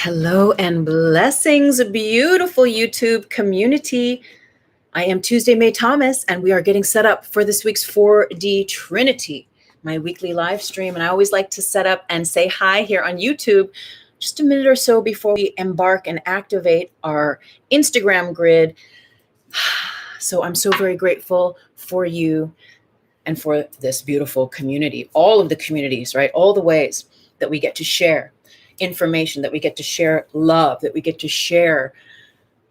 Hello and blessings, beautiful YouTube community. I am Tuesday May Thomas, and we are getting set up for this week's 4D Trinity, my weekly live stream. And I always like to set up and say hi here on YouTube just a minute or so before we embark and activate our Instagram grid. So I'm so very grateful for you and for this beautiful community, all of the communities, right? All the ways that we get to share information, that we get to share love, that we get to share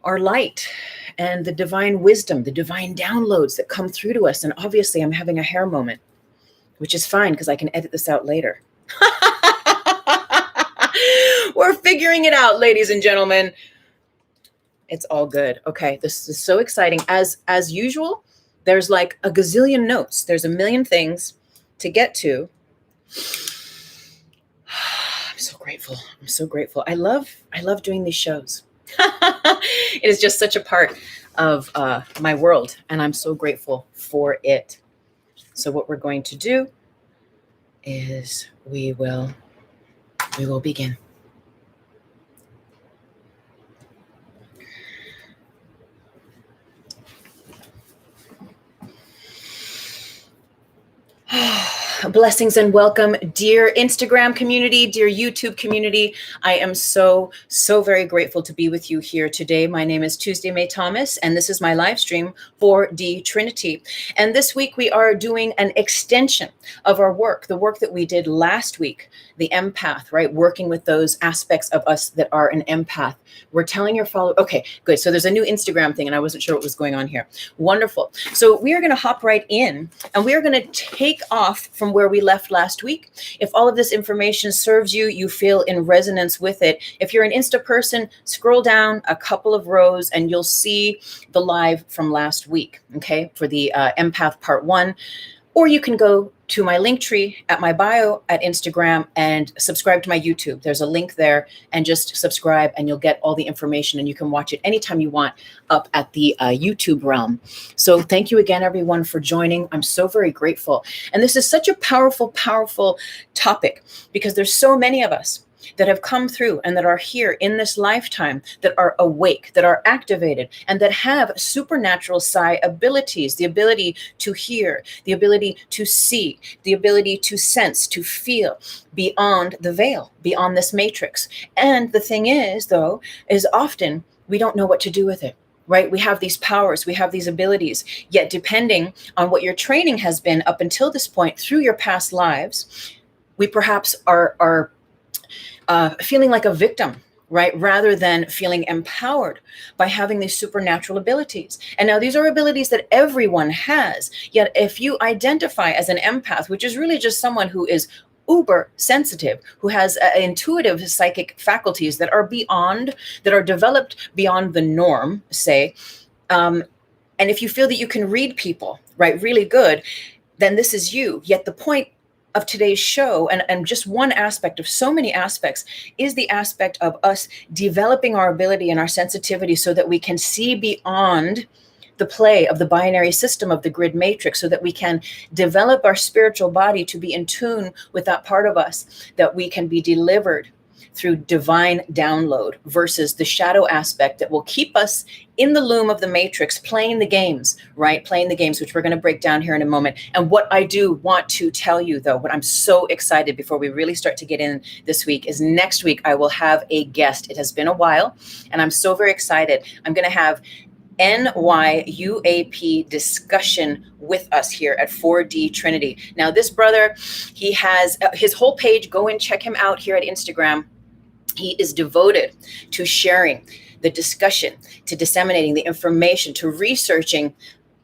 our light and the divine wisdom, the divine downloads that come through to us. And obviously I'm having a hair moment, which is fine because I can edit this out later. We're figuring it out, ladies and gentlemen. It's all good. Okay, this is so exciting. As usual, there's like a gazillion notes. There's a million things to get to. I'm so grateful. I'm so grateful. I love doing these shows. It is just such a part of my world, and I'm so grateful for it. So what we're going to do is we will begin. Blessings and welcome, dear Instagram community, dear YouTube community. I am so very grateful to be with you here today. My name is Tuesday May Thomas, and this is my live stream for the Trinity. And this week we are doing an extension of our work, the work that we did last week, the empath, right? Working with those aspects of us that are an empath. We're telling your followers, okay, good. So there's a new Instagram thing, and I wasn't sure what was going on here. Wonderful. So we are going to hop right in, and we are going to take off from where we left last week. If all of this information serves you, you feel in resonance with it. If you're an Insta person, scroll down a couple of rows and you'll see the live from last week, okay, for the empath part 1. Or you can go to my link tree at my bio at Instagram and subscribe to my YouTube. There's a link there, and just subscribe and you'll get all the information, and you can watch it anytime you want up at the YouTube realm. So thank you again, everyone, for joining. I'm so very grateful. And this is such a powerful topic because there's so many of us that have come through and that are here in this lifetime, that are awake, that are activated, and that have supernatural psi abilities, the ability to hear, the ability to see, the ability to sense, to feel beyond the veil, beyond this matrix. And the thing is, though, is often we don't know what to do with it. Right? We have these powers, we have these abilities, yet depending on what your training has been up until this point through your past lives, we perhaps are feeling like a victim, right? Rather than feeling empowered by having these supernatural abilities. And now these are abilities that everyone has. Yet if you identify as an empath, which is really just someone who is uber sensitive, who has intuitive psychic faculties that are developed beyond the norm, say, and if you feel that you can read people, right, really good, then this is you. Yet the point of today's show, and just one aspect of so many aspects, is the aspect of us developing our ability and our sensitivity so that we can see beyond the play of the binary system of the grid matrix, so that we can develop our spiritual body to be in tune with that part of us, that we can be delivered through divine download versus the shadow aspect that will keep us in the loom of the matrix, playing the games, right? Playing the games, which we're going to break down here in a moment. And what I do want to tell you, though, what I'm so excited before we really start to get in this week, is next week I will have a guest. It has been a while, and I'm so very excited. I'm going to have NYUAP discussion with us here at 4D Trinity. Now, this brother, he has his whole page. Go and check him out here at Instagram. He is devoted to sharing the discussion, to disseminating the information, to researching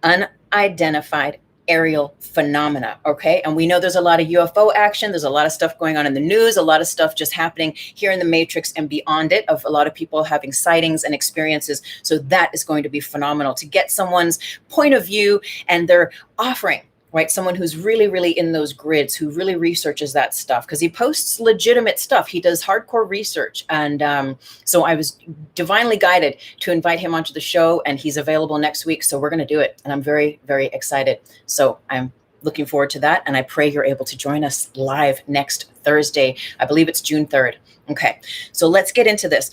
unidentified aerial phenomena, okay? And we know there's a lot of UFO action. There's a lot of stuff going on in the news, a lot of stuff just happening here in the matrix and beyond it, of a lot of people having sightings and experiences. So that is going to be phenomenal to get someone's point of view and their offering, right? Someone who's really in those grids, who really researches that stuff, because he posts legitimate stuff. He does hardcore research. And so I was divinely guided to invite him onto the show, and he's available next week. So we're going to do it. And I'm very excited. So I'm looking forward to that. And I pray you're able to join us live next Thursday. I believe it's June 3rd. Okay, so let's get into this.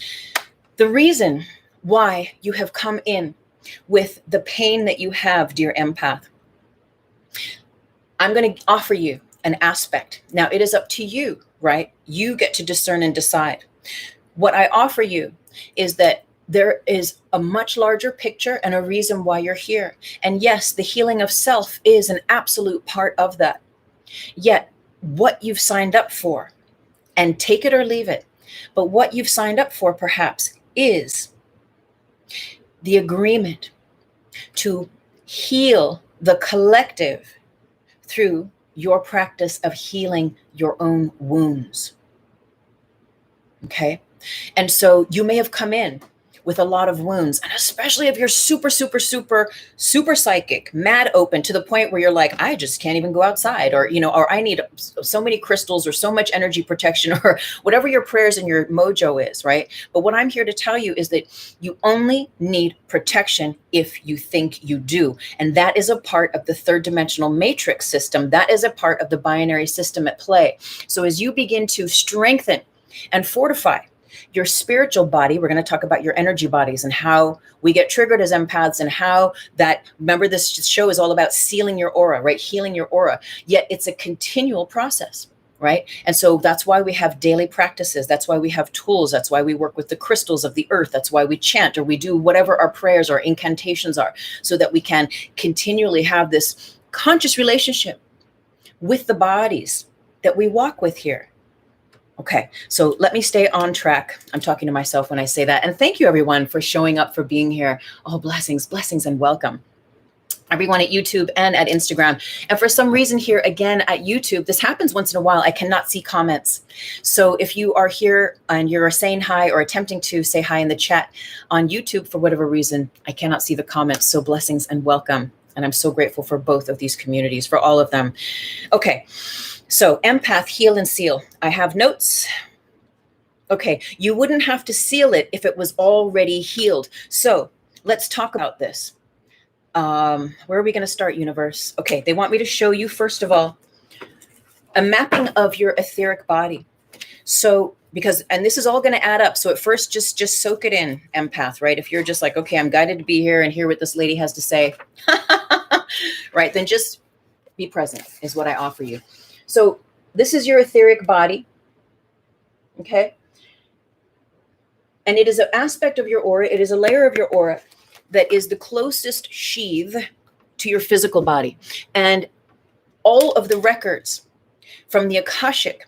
The reason why you have come in with the pain that you have, dear empath, I'm going to offer you an aspect. Now, it is up to you, right? You get to discern and decide. What I offer you is that there is a much larger picture and a reason why you're here. And yes, the healing of self is an absolute part of that. Yet, what you've signed up for, and take it or leave it, but what you've signed up for perhaps is the agreement to heal the collective through your practice of healing your own wounds. Okay? And so you may have come in with a lot of wounds, and especially if you're super psychic, mad open to the point where you're like, I just can't even go outside, or, or I need so many crystals or so much energy protection or whatever your prayers and your mojo is, right? But what I'm here to tell you is that you only need protection if you think you do. And that is a part of the third dimensional matrix system. That is a part of the binary system at play. So as you begin to strengthen and fortify your spiritual body, we're going to talk about your energy bodies and how we get triggered as empaths, and how that, remember, this show is all about sealing your aura, right? Healing your aura. Yet it's a continual process, right? And so that's why we have daily practices. That's why we have tools. That's why we work with the crystals of the earth. That's why we chant, or we do whatever our prayers or incantations are, so that we can continually have this conscious relationship with the bodies that we walk with here. Okay, so let me stay on track. I'm talking to myself when I say that. And thank you, everyone, for showing up, for being here. Oh, blessings, and welcome. Everyone at YouTube and at Instagram. And for some reason here, again, at YouTube, this happens once in a while, I cannot see comments. So if you are here and you're saying hi or attempting to say hi in the chat on YouTube, for whatever reason, I cannot see the comments. So blessings and welcome. And I'm so grateful for both of these communities, for all of them. Okay. So empath, heal and seal. I have notes. Okay, you wouldn't have to seal it if it was already healed. So let's talk about this. Where are we going to start, universe? Okay, they want me to show you, first of all, a mapping of your etheric body. So, and this is all going to add up. So at first, just soak it in, empath, right? If you're just like, okay, I'm guided to be here and hear what this lady has to say, right? Then just be present is what I offer you. So this is your etheric body, okay? And it is an aspect of your aura. It is a layer of your aura that is the closest sheath to your physical body. And all of the records from the Akashic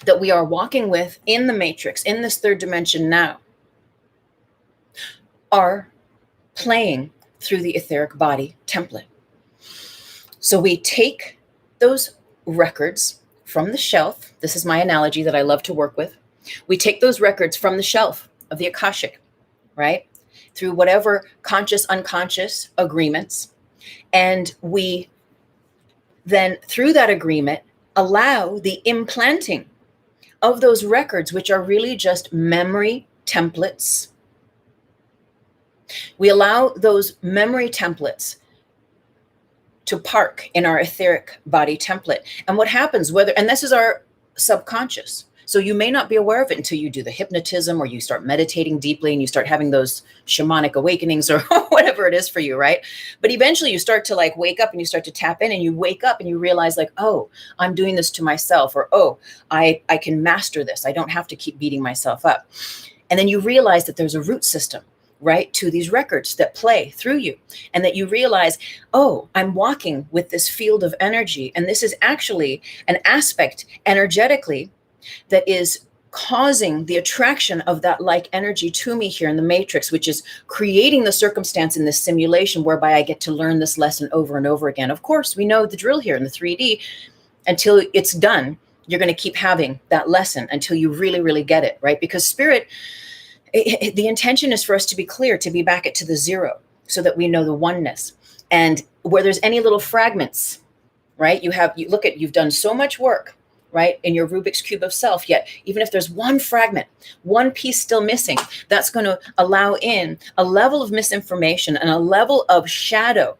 that we are walking with in the matrix, in this third dimension now, are playing through the etheric body template. So we take those records from the shelf. This is my analogy that I love to work with. We take those records from the shelf of the Akashic, right? Through whatever conscious, unconscious agreements. And we then, through that agreement, allow the implanting of those records, which are really just memory templates. We allow those memory templates to park in our etheric body template. And what happens, and this is our subconscious. So you may not be aware of it until you do the hypnotism, or you start meditating deeply and you start having those shamanic awakenings or whatever it is for you, right? But eventually you start to like wake up and you start to tap in, and you wake up and you realize like, oh, I'm doing this to myself, or, oh, I can master this. I don't have to keep beating myself up. And then you realize that there's a root system, right, to these records that play through you, and that you realize, oh, I'm walking with this field of energy, and this is actually an aspect energetically that is causing the attraction of that like energy to me here in the matrix, which is creating the circumstance in this simulation whereby I get to learn this lesson over and over again. Of course, we know the drill here in the 3D. Until it's done, you're going to keep having that lesson until you really, really get it, right? Because spirit, the intention is for us to be clear, to be back to the zero, so that we know the oneness. And where there's any little fragments, right? You've done so much work, right, in your Rubik's Cube of self, yet even if there's one fragment, one piece still missing, that's going to allow in a level of misinformation and a level of shadow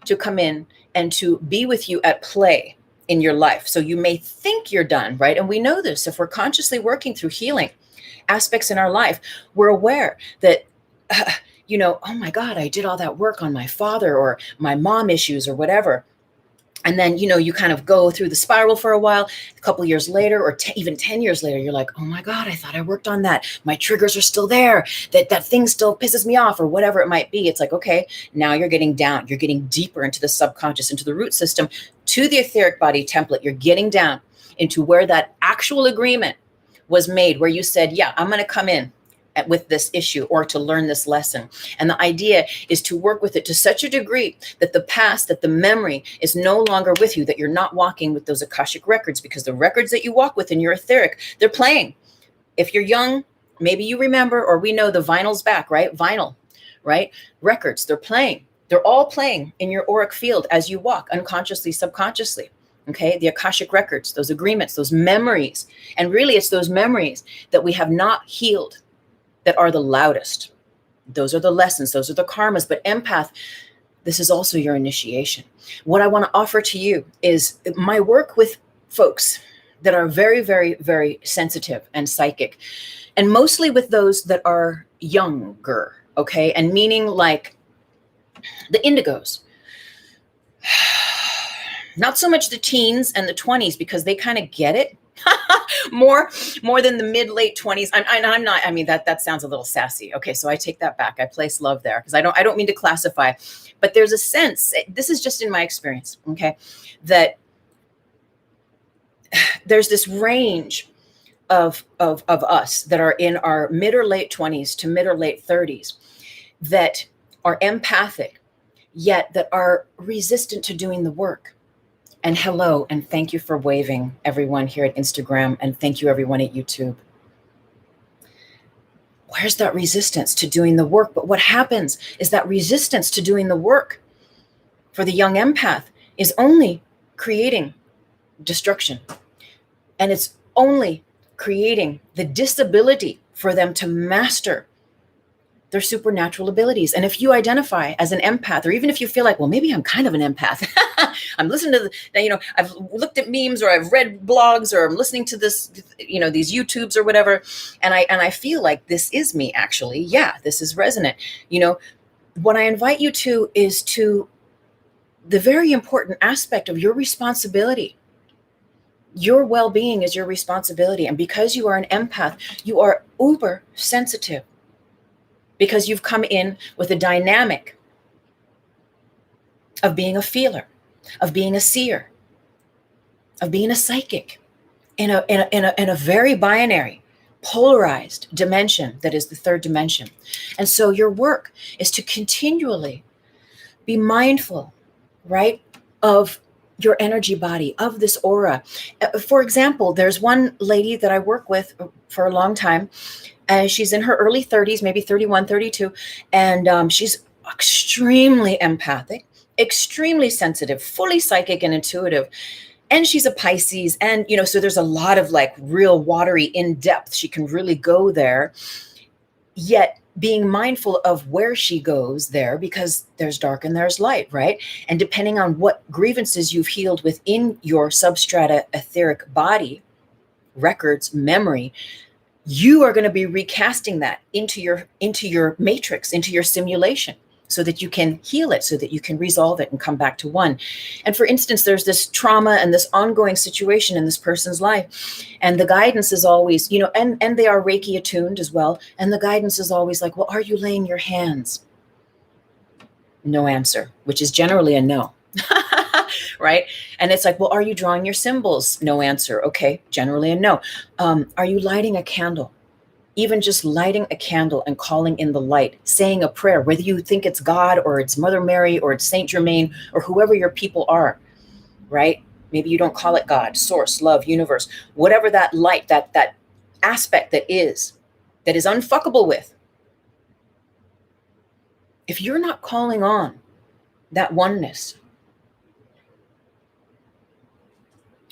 to come in and to be with you at play, in your life. So you may think you're done, right? And we know this. If we're consciously working through healing aspects in our life, we're aware that, oh my God, I did all that work on my father or my mom issues or whatever. And then, you kind of go through the spiral for a while. A couple of years later, or even 10 years later, you're like, oh my God, I thought I worked on that. My triggers are still there. That thing still pisses me off, or whatever it might be. It's like, okay, now you're getting down. You're getting deeper into the subconscious, into the root system, to the etheric body template. You're getting down into where that actual agreement was made, where you said, yeah, I'm going to come in with this issue or to learn this lesson. And the idea is to work with it to such a degree that the past, that the memory is no longer with you, that you're not walking with those Akashic records, because the records that you walk with in your etheric, they're playing. If you're young, maybe you remember, or we know the vinyl's back, right? Vinyl, right? Records, they're playing. They're all playing in your auric field as you walk, unconsciously, subconsciously. Okay, the Akashic records, those agreements, those memories. And really, it's those memories that we have not healed that are the loudest. Those are the lessons, those are the karmas. But empath, this is also your initiation. What I want to offer to you is my work with folks that are very, very, very sensitive and psychic, and mostly with those that are younger, okay? And meaning like the indigos. Not so much the teens and the 20s, because they kind of get it. more than the mid-late 20s. I'm not, I mean, that sounds a little sassy. Okay, so I take that back. I place love there, because I don't mean to classify, but there's a sense, this is just in my experience, okay, that there's this range of us that are in our mid or late 20s to mid or late 30s that are empathic, yet that are resistant to doing the work. And hello, and thank you for waving, everyone here at Instagram, and thank you everyone at YouTube. Where's that resistance to doing the work? But what happens is that resistance to doing the work for the young empath is only creating destruction. And it's only creating the disability for them to master their supernatural abilities. And if you identify as an empath, or even if you feel like, well, maybe I'm kind of an empath, I'm listening to I've looked at memes, or I've read blogs, or I'm listening to this, these YouTubes or whatever, and I feel like this is me actually. Yeah, this is resonant. What I invite you to is to the very important aspect of your responsibility. Your well-being is your responsibility. And because you are an empath, you are uber sensitive, because you've come in with a dynamic of being a feeler, of being a seer, of being a psychic in a very binary, polarized dimension that is the third dimension. And so your work is to continually be mindful, right, of your energy body, of this aura. For example, there's one lady that I work with for a long time, and she's in her early 30s, maybe 31, 32. And she's extremely empathic, extremely sensitive, fully psychic and intuitive. And she's a Pisces. And, so there's a lot of like real watery in depth. She can really go there, yet being mindful of where she goes there, because there's dark and there's light, right? And depending on what grievances you've healed within your substrata etheric body, records, memory, you are going to be recasting that into your matrix, into your simulation, so that you can heal it, so that you can resolve it and come back to one. And for instance, there's this trauma and this ongoing situation in this person's life. And the guidance is always, and they are Reiki attuned as well. And the guidance is always like, well, are you laying your hands? No answer, which is generally a no. Right? And it's like, well, are you drawing your symbols? No answer. Okay, generally a no. Are you lighting a candle? Even just lighting a candle and calling in the light, saying a prayer, whether you think it's God or it's Mother Mary or it's Saint Germain or whoever your people are, right? Maybe you don't call it God, source, love, universe, whatever that light, that aspect that is unfuckable with. If you're not calling on that oneness,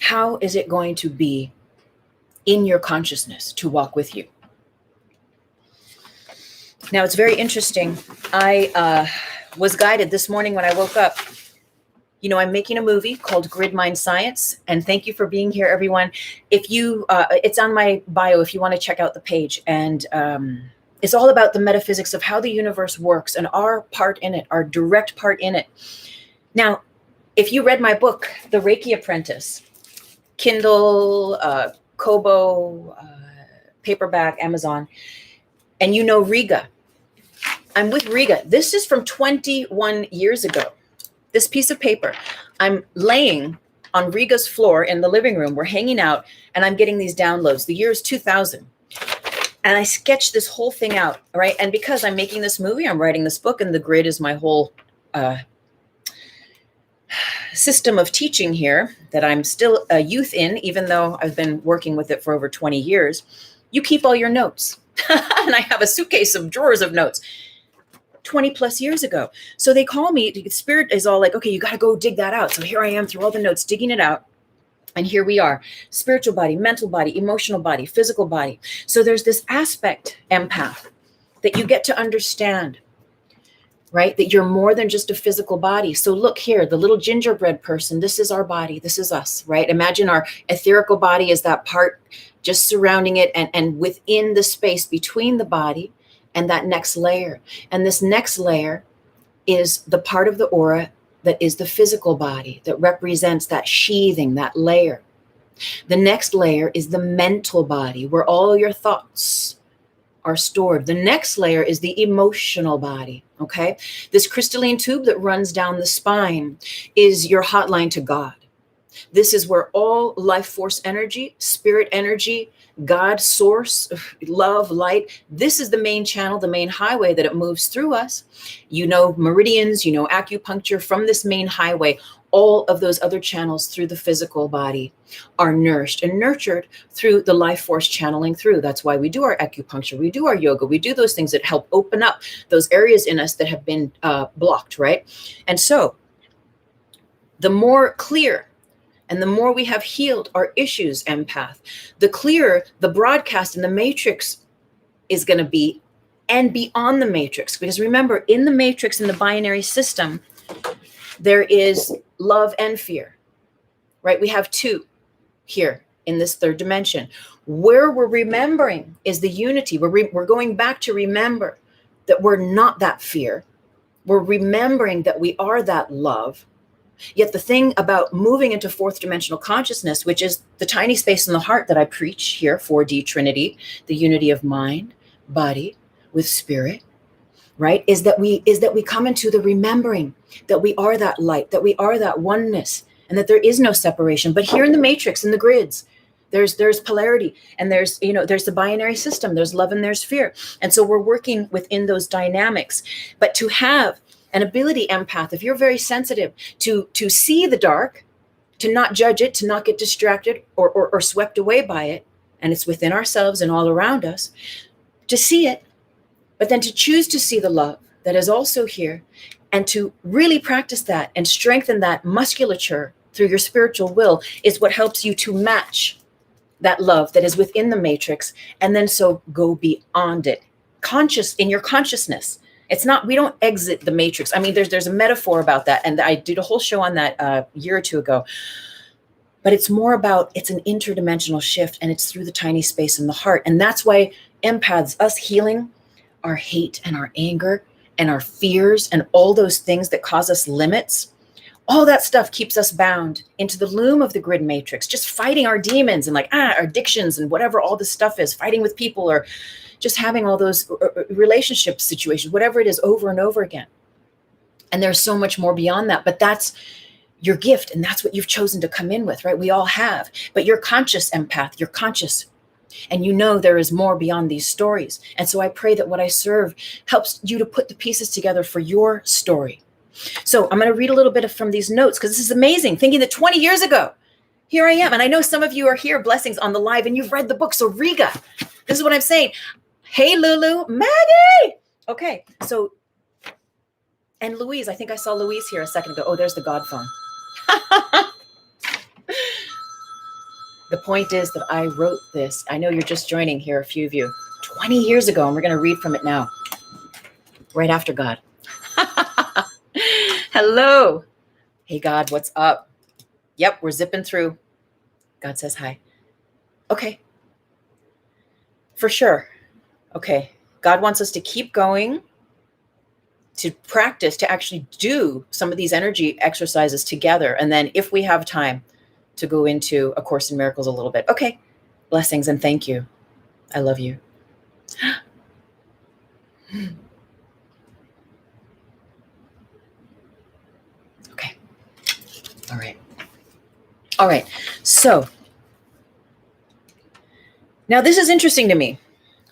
how is it going to be in your consciousness to walk with you? Now, it's very interesting. I was guided this morning when I woke up. I'm making a movie called Grid Mind Science, and thank you for being here, everyone. If you, it's on my bio if you want to check out the page, and it's all about the metaphysics of how the universe works and our part in it, our direct part in it. Now, if you read my book, The Reiki Apprentice, Kindle, Kobo, paperback, Amazon, and you know Riga, I'm with Riga. This is from 21 years ago. This piece of paper, I'm laying on Riga's floor in the living room. We're hanging out, and I'm getting these downloads. The year is 2000. And I sketched this whole thing out, right? And because I'm making this movie, I'm writing this book, and the grid is my whole system of teaching here that I'm still a youth in, even though I've been working with it for over 20 years. You keep all your notes. And I have a suitcase of drawers of notes. 20 plus years ago. So they call me, the spirit is all like, okay, you got to go dig that out. So here I am through all the notes, digging it out. And here we are, spiritual body, mental body, emotional body, physical body. So there's this aspect, empath, that you get to understand, right? That you're more than just a physical body. So look here, the little gingerbread person, this is our body. This is us, right? Imagine our etherical body is that part just surrounding it and within the space between the body and that next layer. And this next layer is the part of the aura that is the physical body, that represents that sheathing, that layer. The next layer is the mental body, where all your thoughts are stored. The next layer is the emotional body, okay? This crystalline tube that runs down the spine is your hotline to God. This is where all life force energy, spirit energy, God source, love, light, this is the main channel, the main highway that it moves through us. You know meridians, you know acupuncture. From this main highway, all of those other channels through the physical body are nourished and nurtured through the life force channeling through. That's why we do our acupuncture, we do our yoga, we do those things that help open up those areas in us that have been blocked, right? And so the more clear and the more we have healed our issues, empath, the clearer the broadcast and the matrix is going to be, and beyond the matrix. Because remember, in the matrix, in the binary system, there is love and fear, right? We have two here in this third dimension. Where we're remembering is the unity. We're going back to remember that we're not that fear. We're remembering that we are that love. Yet the thing about moving into fourth dimensional consciousness, which is the tiny space in the heart that I preach here, 4D Trinity, the unity of mind, body with spirit, right? Is that we come into the remembering that we are that light, that we are that oneness, and that there is no separation. But here in the matrix, in the grids, there's polarity, and there's the binary system, there's love and there's fear. And so we're working within those dynamics. But to have an ability, empath, if you're very sensitive to see the dark, to not judge it, to not get distracted or swept away by it, and it's within ourselves and all around us, to see it, but then to choose to see the love that is also here, and to really practice that and strengthen that musculature through your spiritual will is what helps you to match that love that is within the matrix, and then so go beyond it, conscious in your consciousness. It's not, we don't exit the matrix. I mean, there's a metaphor about that. And I did a whole show on that a year or two ago. But it's more about, it's an interdimensional shift, and it's through the tiny space in the heart. And that's why empaths, us healing our hate and our anger and our fears and all those things that cause us limits, all that stuff keeps us bound into the loom of the grid matrix, just fighting our demons and our addictions and whatever all this stuff is, fighting with people or just having all those relationship situations, whatever it is, over and over again. And there's so much more beyond that, but that's your gift, and that's what you've chosen to come in with, right? We all have, but you're conscious, empath, you're conscious, and you know there is more beyond these stories. And so I pray that what I serve helps you to put the pieces together for your story. So I'm going to read a little bit from these notes, because this is amazing, thinking that 20 years ago, here I am. And I know some of you are here, blessings, on the live, and you've read the book. So Riga, this is what I'm saying. Hey, Lulu, Maggie. Okay, so, and Louise, I think I saw Louise here a second ago. Oh, there's the God phone. The point is that I wrote this. I know you're just joining here, a few of you, 20 years ago, and we're going to read from it now, right after God. Hello. Hey, God, what's up? Yep, we're zipping through. God says hi. Okay. For sure. Okay. God wants us to keep going, to practice, to actually do some of these energy exercises together. And then if we have time, to go into A Course in Miracles a little bit. Okay. Blessings and thank you. I love you. Okay. All right. All right. So now this is interesting to me.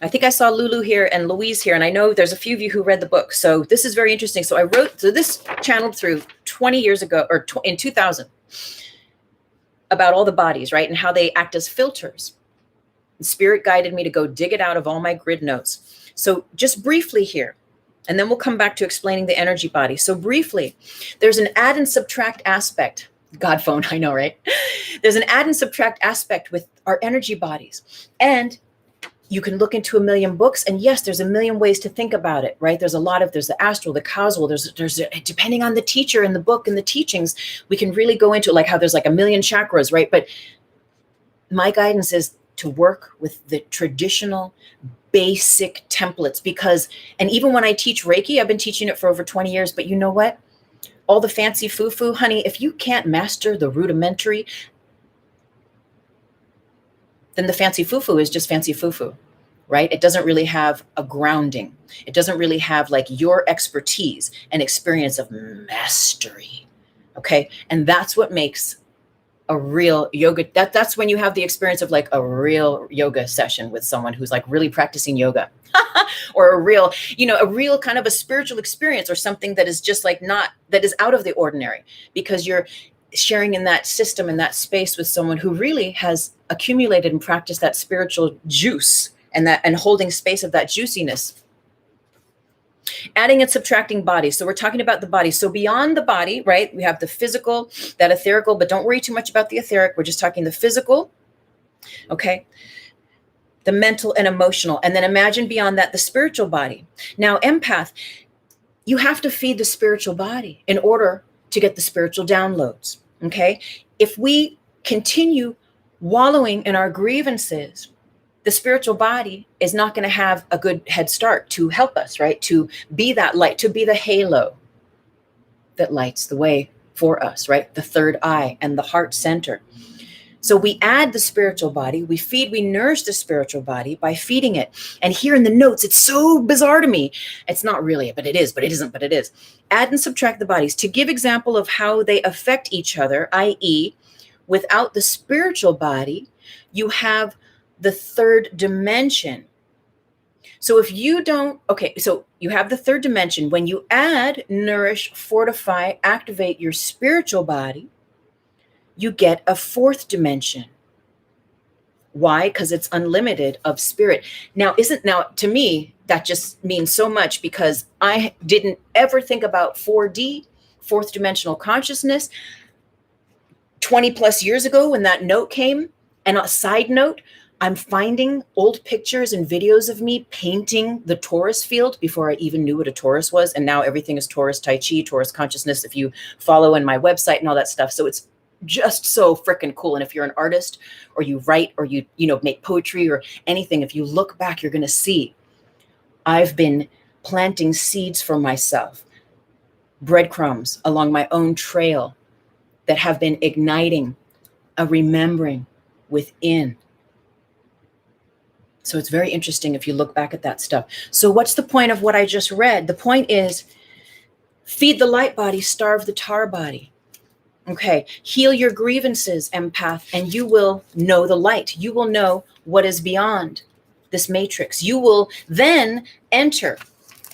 I think I saw Lulu here and Louise here, and I know there's a few of you who read the book. So this is very interesting. So this channeled through 20 years ago, or in 2000, about all the bodies, right? And how they act as filters. And Spirit guided me to go dig it out of all my grid notes. So just briefly here, and then we'll come back to explaining the energy body. So briefly, there's an add and subtract aspect. God phone, I know, right? There's an add and subtract aspect with our energy bodies. And you can look into a million books, and yes, there's a million ways to think about it, right? There's the astral, the causal, there's depending on the teacher and the book and the teachings, we can really go into like how there's like a million chakras, right? But my guidance is to work with the traditional basic templates and even when I teach Reiki, I've been teaching it for over 20 years, but you know what? All the fancy foo-foo, honey, if you can't master the rudimentary, then the fancy foo-foo is just fancy foo-foo, right? It doesn't really have a grounding. It doesn't really have like your expertise and experience of mastery, okay? And that's what makes a real yoga, that's when you have the experience of like a real yoga session with someone who's like really practicing yoga or a real kind of a spiritual experience or something that is just like that is out of the ordinary, because you're sharing in that system, in that space with someone who really has accumulated and practiced that spiritual juice and holding space of that juiciness. Adding and subtracting bodies. So we're talking about the body. So beyond the body, right? We have the physical, that etherical, but don't worry too much about the etheric. We're just talking the physical, okay? The mental and emotional. And then imagine beyond that, the spiritual body. Now, empath, you have to feed the spiritual body in order to get the spiritual downloads, okay? If we continue wallowing in our grievances, the spiritual body is not going to have a good head start to help us, right? To be that light, to be the halo that lights the way for us, right? The third eye and the heart center. So we add the spiritual body, we nourish the spiritual body by feeding it. And here in the notes, it's so bizarre to me. It's not really, but it is, but it isn't, but it is. Add and subtract the bodies to give example of how they affect each other, i.e., without the spiritual body, you have the third dimension. So if you don't, okay, so you have the third dimension. When you add, nourish, fortify, activate your spiritual body, you get a fourth dimension. Why? Because it's unlimited of spirit. Now, to me, that just means so much, because I didn't ever think about 4D, fourth dimensional consciousness, 20 plus years ago when that note came. And a side note, I'm finding old pictures and videos of me painting the Taurus field before I even knew what a Taurus was. And now everything is Taurus Tai Chi, Taurus consciousness, if you follow in my website and all that stuff. So it's just so freaking cool. And if you're an artist or you write or you make poetry or anything, if you look back, you're going to see I've been planting seeds for myself, breadcrumbs along my own trail that have been igniting a remembering within. So it's very interesting if you look back at that stuff. So what's the point of what I just read? The point is, feed the light body, starve the tar body. Okay, heal your grievances, empath, and you will know the light. You will know what is beyond this matrix. You will then enter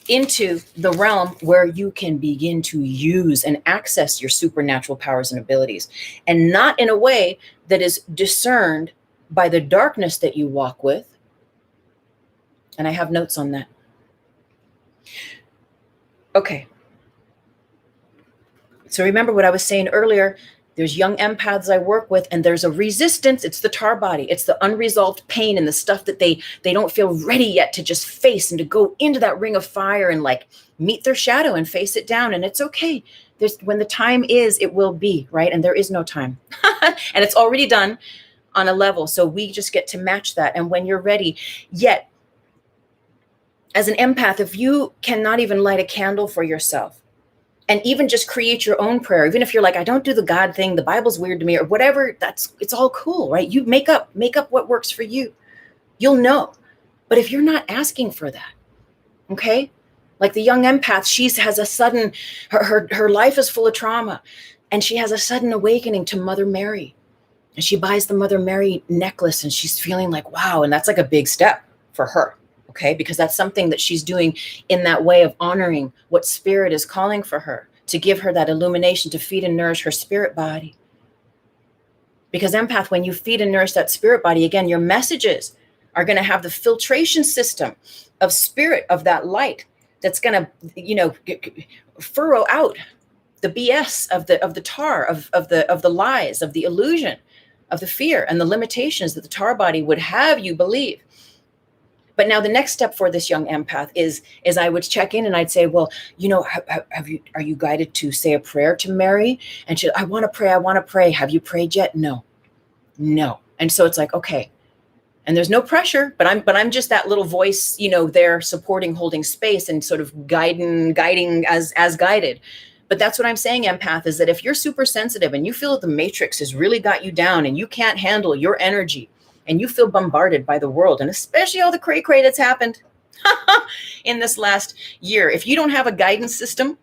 into the realm where you can begin to use and access your supernatural powers and abilities, and not in a way that is discerned by the darkness that you walk with. And I have notes on that. Okay. So remember what I was saying earlier, there's young empaths I work with, and there's a resistance. It's the tar body. It's the unresolved pain and the stuff that they don't feel ready yet to just face and to go into that ring of fire and like meet their shadow and face it down. And it's okay. When the time is, it will be, right? And there is no time. And it's already done on a level. So we just get to match that. And when you're ready, yet as an empath, if you cannot even light a candle for yourself and even just create your own prayer, even if you're like, I don't do the God thing, the Bible's weird to me or whatever, it's all cool, right? You make up what works for you. You'll know. But if you're not asking for that, okay? Like the young empath, she has a sudden, her life is full of trauma, and she has a sudden awakening to Mother Mary. And she buys the Mother Mary necklace, and she's feeling like, wow. And that's like a big step for her, okay? Because that's something that she's doing in that way of honoring what spirit is calling for her, to give her that illumination, to feed and nourish her spirit body. Because empath, when you feed and nourish that spirit body, again, your messages are going to have the filtration system of spirit, of that light that's going to, furrow out the BS of the tar, of the lies, of the illusion, of the fear and the limitations that the tar body would have you believe. But now the next step for this young empath is I would check in and I'd say, well, are you guided to say a prayer to Mary? And I want to pray. Have you prayed yet? No. And so it's like, okay. And there's no pressure, but I'm just that little voice, there supporting, holding space and sort of guiding as guided. But that's what I'm saying, empath, is that if you're super sensitive and you feel that the matrix has really got you down and you can't handle your energy and you feel bombarded by the world, and especially all the cray that's happened in this last year, if you don't have a guidance system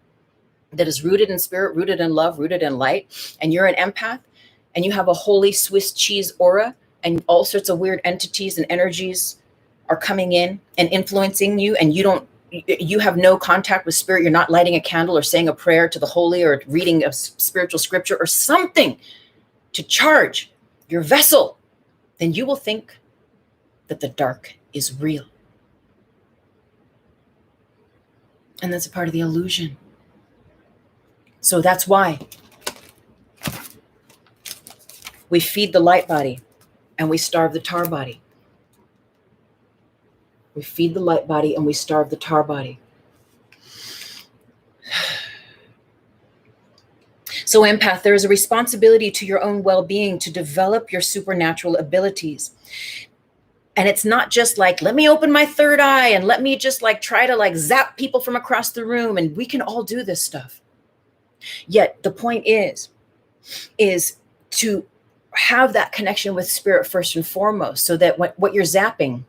that is rooted in spirit, rooted in love, rooted in light, and you're an empath and you have a holy Swiss cheese aura and all sorts of weird entities and energies are coming in and influencing you, and you have no contact with spirit, you're not lighting a candle or saying a prayer to the holy or reading a spiritual scripture or something to charge your vessel, then you will think that the dark is real. And that's a part of the illusion. So that's why we feed the light body and we starve the tar body. We feed the light body and we starve the tar body. So empath, there is a responsibility to your own well-being to develop your supernatural abilities. And it's not just like, let me open my third eye and let me just try to zap people from across the room. And we can all do this stuff. Yet the point is to have that connection with spirit first and foremost, so that what you're zapping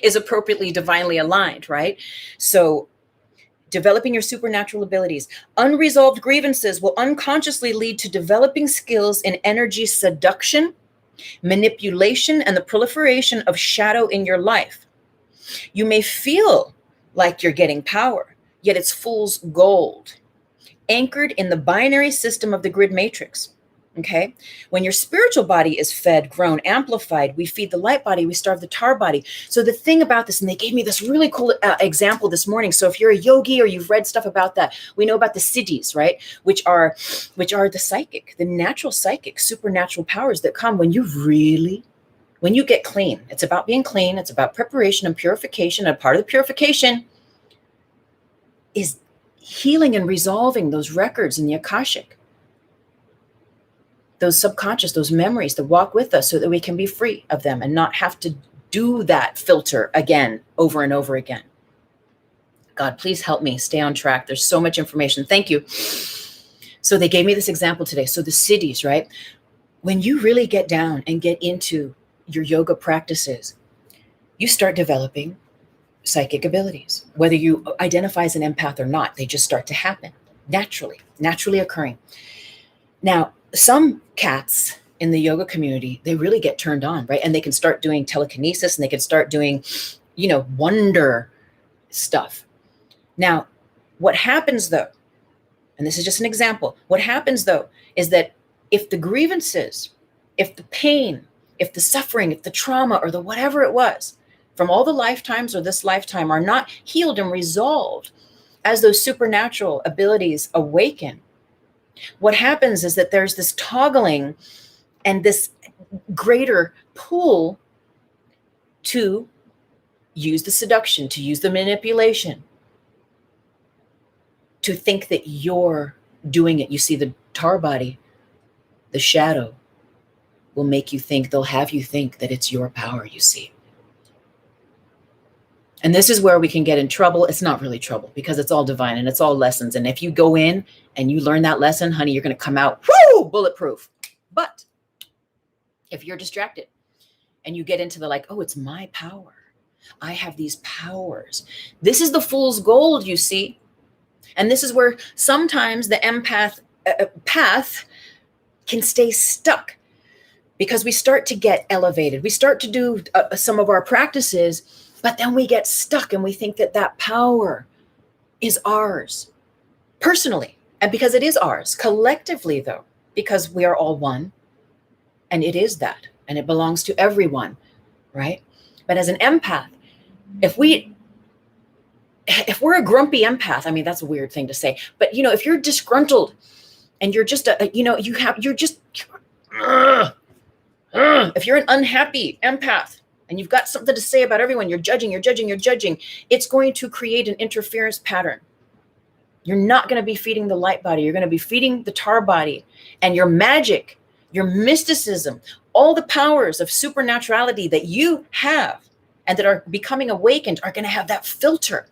is appropriately divinely aligned, right? So developing your supernatural abilities. Unresolved grievances will unconsciously lead to developing skills in energy seduction, manipulation, and the proliferation of shadow in your life. You may feel like you're getting power, yet it's fool's gold, anchored in the binary system of the grid matrix. Okay. When your spiritual body is fed, grown, amplified, we feed the light body, we starve the tar body. So the thing about this, and they gave me this really cool example this morning. So if you're a yogi or you've read stuff about that, we know about the siddhis, right? Which are the psychic, the natural psychic, supernatural powers that come when you get clean. It's about being clean. It's about preparation and purification. And part of the purification is healing and resolving those records in the Akashic. Those subconscious, those memories that walk with us so that we can be free of them and not have to do that filter again, over and over again. God, please help me stay on track. There's so much information. Thank you. So they gave me this example today. So the siddhis, right? When you really get down and get into your yoga practices, you start developing psychic abilities. Whether you identify as an empath or not, they just start to happen naturally occurring. Now, some cats in the yoga community, they really get turned on, right? And they can start doing telekinesis and they can start doing, wonder stuff. Now, what happens though, and this is just an example, what happens though is that if the grievances, if the pain, if the suffering, if the trauma or the whatever it was from all the lifetimes or this lifetime are not healed and resolved as those supernatural abilities awaken, what happens is that there's this toggling and this greater pull to use the seduction, to use the manipulation, to think that you're doing it. You see, the tar body, the shadow, will make you think, they'll have you think that it's your power, you see. And this is where we can get in trouble. It's not really trouble because it's all divine and it's all lessons. And if you go in and you learn that lesson, honey, you're going to come out, whoo, bulletproof. But if you're distracted and you get into the like, oh, it's my power, I have these powers. This is the fool's gold, you see. And this is where sometimes the empath path can stay stuck because we start to get elevated. We start to do some of our practices, but then we get stuck and we think that that power is ours personally. And because it is ours collectively, though, because we are all one and it is that, and it belongs to everyone, right? But as an empath, if we're a grumpy empath, I mean, that's a weird thing to say, but if you're disgruntled and you're just if you're an unhappy empath and you've got something to say about everyone, you're judging, it's going to create an interference pattern. You're not going to be feeding the light body. You're going to be feeding the tar body, and your magic, your mysticism, all the powers of supernaturality that you have and that are becoming awakened are going to have that filter.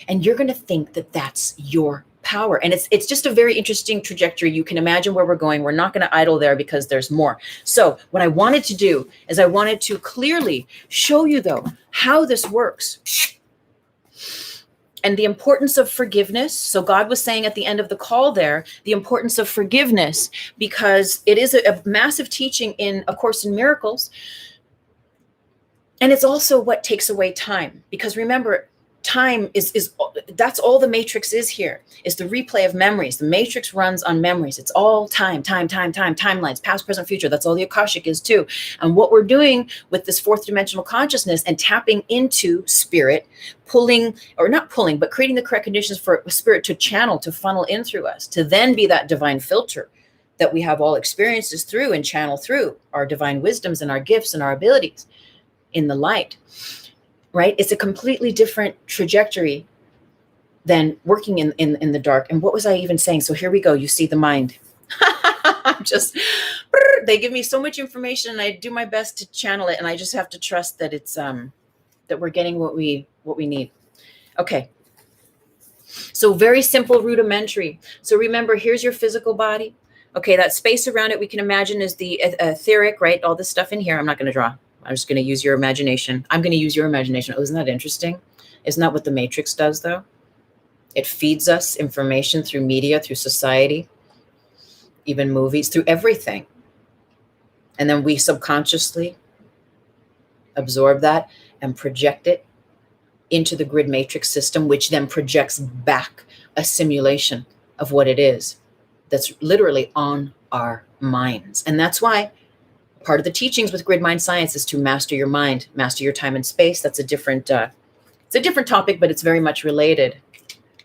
And you're going to think that that's your power. And it's just a very interesting trajectory. You can imagine where we're going. We're not going to idle there because there's more. So what I wanted to do is I wanted to clearly show you, though, how this works and the importance of forgiveness. So God was saying at the end of the call there, the importance of forgiveness, because it is a massive teaching in A Course in Miracles. And it's also what takes away time. Because remember, time is that's all the matrix is here, is the replay of memories. The matrix runs on memories. It's all timelines, past, present, future. That's all the Akashic is too. And what we're doing with this fourth dimensional consciousness and tapping into spirit, creating the correct conditions for spirit to channel, to funnel in through us, to then be that divine filter that we have all experiences through and channel through our divine wisdoms and our gifts and our abilities in the light. Right? It's a completely different trajectory than working in the dark. And what was I even saying? So here we go. You see the mind. They give me so much information and I do my best to channel it. And I just have to trust that it's, that we're getting what we need. Okay. So very simple, rudimentary. So remember, here's your physical body. Okay. That space around it, we can imagine is the etheric, right? All this stuff in here. I'm not going to draw. I'm just going to use your imagination. I'm going to use your imagination. Oh, isn't that interesting? Isn't that what the Matrix does, though? It feeds us information through media, through society, even movies, through everything. And then we subconsciously absorb that and project it into the grid matrix system, which then projects back a simulation of what it is that's literally on our minds. And that's why part of the teachings with grid mind science is to master your mind, master your time and space. That's a different topic, but it's very much related.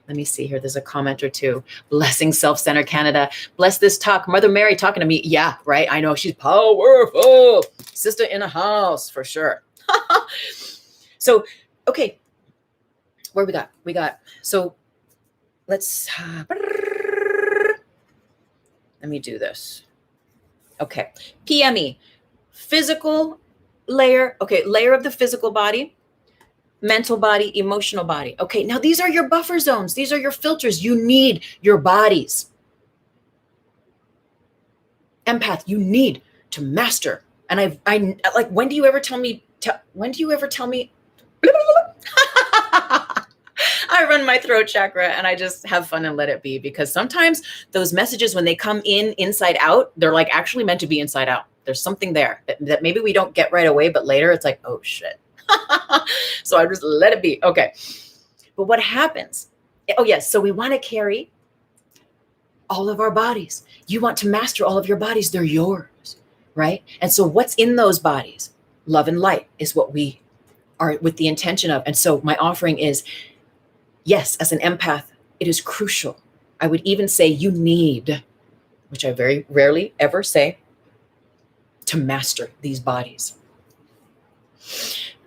Let me see here. There's a comment or two. Blessing Self-Centered Canada. Bless this talk. Mother Mary talking to me. Yeah, right. I know she's powerful. Sister in a house for sure. So, okay. Where we got. So let's, let me do this. Okay. PME, physical layer. Okay. Layer of the physical body, mental body, emotional body. Okay. Now these are your buffer zones. These are your filters. You need your bodies. Empath, you need to master. And I like, when do you ever tell me, I run my throat chakra and I just have fun and let it be, because sometimes those messages, when they come in inside out, they're like actually meant to be inside out. There's something there that maybe we don't get right away, but later it's like, oh shit. So I just let it be. Okay. But what happens? Oh yes. So we want to carry all of our bodies. You want to master all of your bodies. They're yours. Right. And so what's in those bodies? Love and light is what we are with the intention of. And so my offering is, yes, as an empath, it is crucial. I would even say you need, which I very rarely ever say, to master these bodies.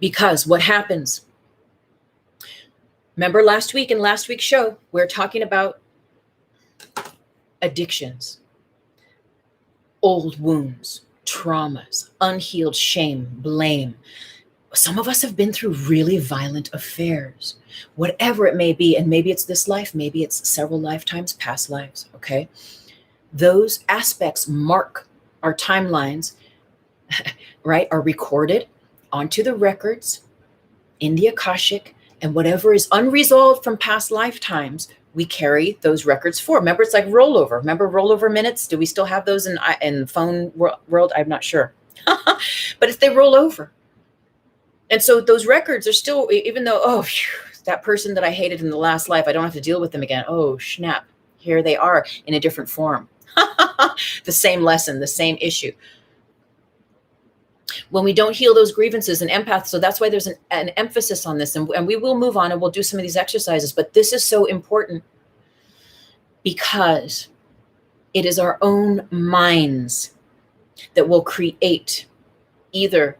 Because what happens Remember last week in last week's show, we're talking about addictions, old wounds, traumas, unhealed shame, blame. Some of us have been through really violent affairs, whatever it may be. And maybe it's this life, maybe it's several lifetimes, past lives, okay? Those aspects mark our timelines, right? Are recorded onto the records in the Akashic, and whatever is unresolved from past lifetimes, we carry those records for. Remember, it's like rollover. Remember rollover minutes? Do we still have those in phone world? I'm not sure. But if they roll over. And so those records are still, even though, oh, phew, that person that I hated in the last life, I don't have to deal with them again. Oh, snap. Here they are in a different form. The same lesson, the same issue. When we don't heal those grievances and empaths, so that's why there's an emphasis on this. And we will move on and we'll do some of these exercises. But this is so important because it is our own minds that will create either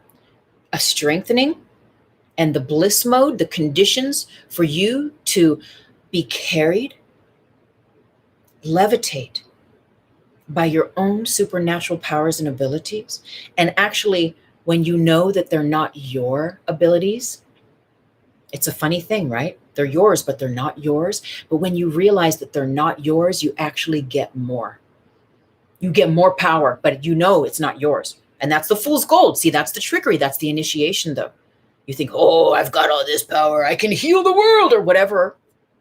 a strengthening and the bliss mode, the conditions for you to be carried, levitate by your own supernatural powers and abilities. And actually, when you know that they're not your abilities, it's a funny thing, right? They're yours, but they're not yours. But when you realize that they're not yours, you actually get more. You get more power, but you know it's not yours. And that's the fool's gold. See, that's the trickery. That's the initiation, though. You think, oh, I've got all this power. I can heal the world or whatever.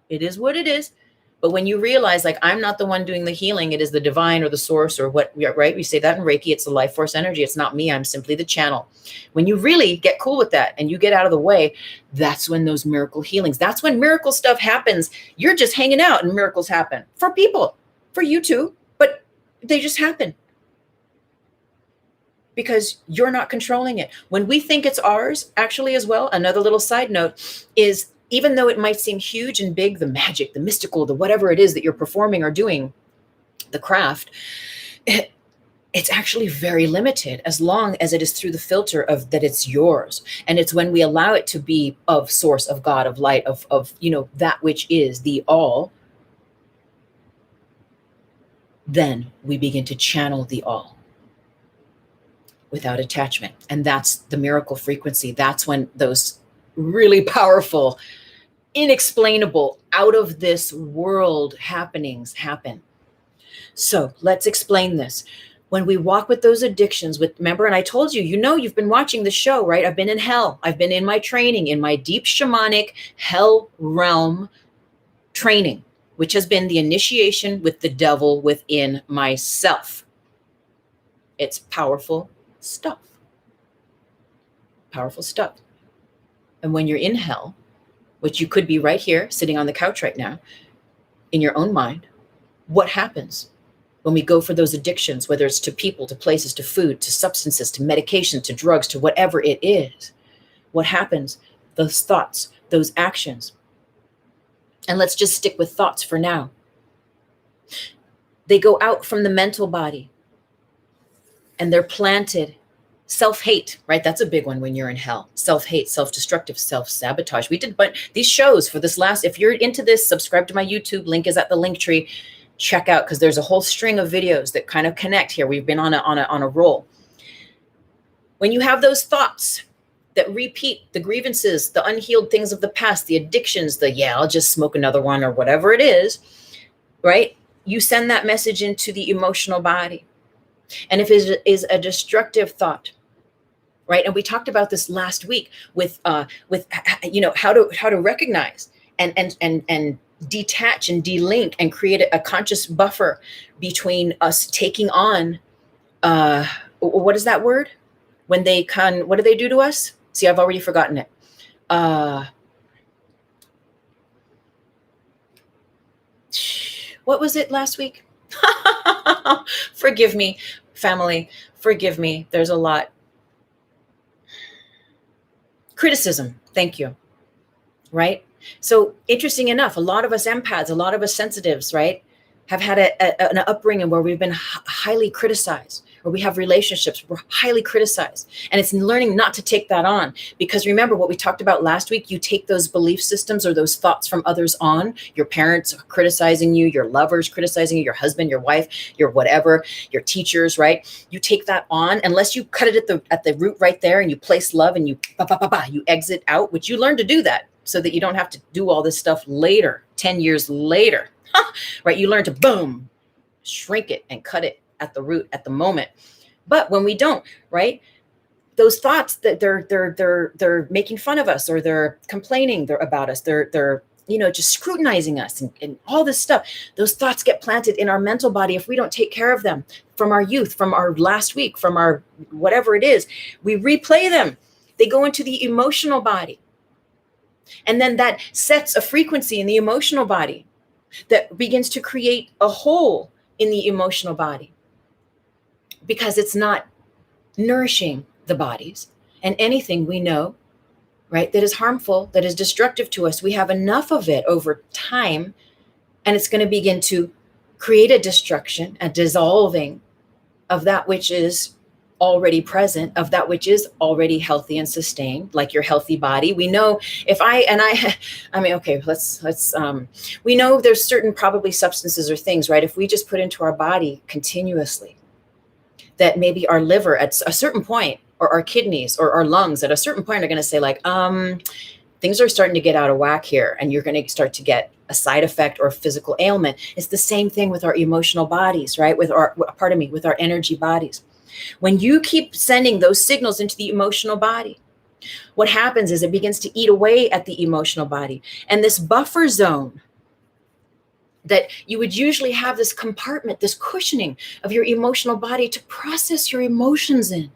It is what it is. But when you realize, like, I'm not the one doing the healing, it is the divine or the source or what, right? We say that in Reiki, it's the life force energy. It's not me. I'm simply the channel. When you really get cool with that and you get out of the way, that's when those miracle healings, that's when miracle stuff happens. You're just hanging out and miracles happen for people, for you too, but they just happen because you're not controlling it. When we think it's ours, actually, as well, another little side note is, even though it might seem huge and big, the magic, the mystical, the whatever it is that you're performing or doing, the craft, it's actually very limited as long as it is through the filter of that it's yours. And it's when we allow it to be of source, of God, of light, of that which is the all, then we begin to channel the all without attachment. And that's the miracle frequency. That's when those really powerful, inexplainable, out of this world happenings happen. So let's explain this. When we walk with those addictions, remember, and I told you, you've been watching the show, right? I've been in hell. I've been in my training, in my deep shamanic hell realm training, which has been the initiation with the devil within myself. It's powerful stuff. Powerful stuff. And when you're in hell, which you could be right here, sitting on the couch right now, in your own mind, what happens when we go for those addictions, whether it's to people, to places, to food, to substances, to medication, to drugs, to whatever it is? What happens? Those thoughts, those actions. And let's just stick with thoughts for now. They go out from the mental body and they're planted. Self-hate, right? That's a big one when you're in hell. Self-hate, self-destructive, self-sabotage. We did these shows for this last, if you're into this, subscribe to my YouTube. Link is at the link tree. Check out, because there's a whole string of videos that kind of connect here. We've been on a roll. When you have those thoughts that repeat, the grievances, the unhealed things of the past, the addictions, I'll just smoke another one or whatever it is, right? You send that message into the emotional body. And if it is a destructive thought, right? And we talked about this last week with how to recognize and detach and delink and create a conscious buffer between us taking on what is that word? When they what do they do to us? See, I've already forgotten it. What was it last week? Forgive me, family. Forgive me. There's a lot. Criticism. Thank you. Right? So interesting enough, a lot of us empaths, a lot of us sensitives, right, have had an upbringing where we've been highly criticized, or we have relationships, we're highly criticized. And it's learning not to take that on. Because remember what we talked about last week, you take those belief systems or those thoughts from others on. Your parents are criticizing you, your lovers criticizing you, your husband, your wife, your whatever, your teachers, right? You take that on unless you cut it at the root right there and you place love and you you exit out, which you learn to do that so that you don't have to do all this stuff later, 10 years later, right? You learn to boom, shrink it and cut it at the root at the moment. But when we don't, right? Those thoughts that they're making fun of us, or they're complaining about us, they're just scrutinizing us and all this stuff. Those thoughts get planted in our mental body if we don't take care of them from our youth, from our last week, from our whatever it is. We replay them. They go into the emotional body. And then that sets a frequency in the emotional body that begins to create a hole in the emotional body, because it's not nourishing the bodies. And anything we know, right, that is harmful, that is destructive to us, we have enough of it over time, and it's going to begin to create a destruction, a dissolving of that which is already present, of that which is already healthy and sustained, like your healthy body. We know we know there's certain probably substances or things, right? If we just put into our body continuously, that maybe our liver at a certain point, or our kidneys or our lungs at a certain point are going to say like, things are starting to get out of whack here, and you're going to start to get a side effect or a physical ailment. It's the same thing with our emotional bodies, right? With our energy bodies. When you keep sending those signals into the emotional body, what happens is it begins to eat away at the emotional body. And this buffer zone that you would usually have, this compartment, this cushioning of your emotional body to process your emotions in,